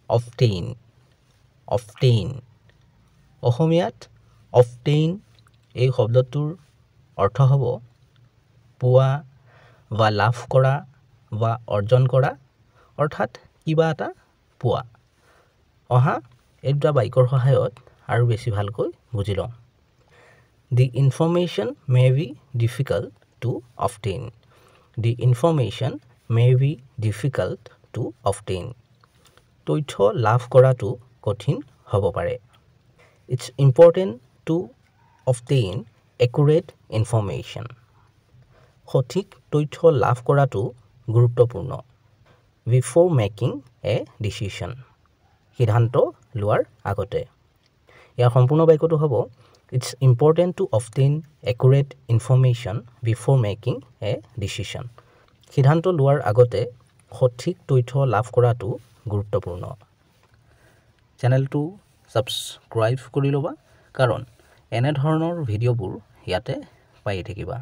obtain obtain অসমীয়াত obtain এই শব্দটোৰ অৰ্থ হ'ব পোৱা বা লাভ কৰা বা অৰ্জন কৰা অৰ্থাৎ কিবা এটা পোৱা অহা এই দুটা বাক্যৰ সহায়ত আৰু বেছি ভালকৈ বুজি লওঁ The information may be difficult to obtain. The information may be difficult to obtain. তথ্য লাভ কৰাটো কঠিন হ'ব পাৰে It's important to obtain accurate information. সঠিক তথ্য লাভ কৰাটো গুৰুত্বপূৰ্ণ Before making a decision. সিদ্ধান্ত লোৱাৰ আগতে ইয়াৰ সম্পূৰ্ণ বাক্যটো হ'ব It's important to obtain accurate information before making a decision. সিদ্ধান্ত লোৱাৰ আগতে সঠিক তথ্য লাভ কৰাটো গুৰুত্বপূৰ্ণ চেনেলটো সাবস্ক্ৰাইব কৰি ল'বা কাৰণ এনে ধৰণৰ ভিডিঅ'বোৰ ইয়াতে পাই থাকিবা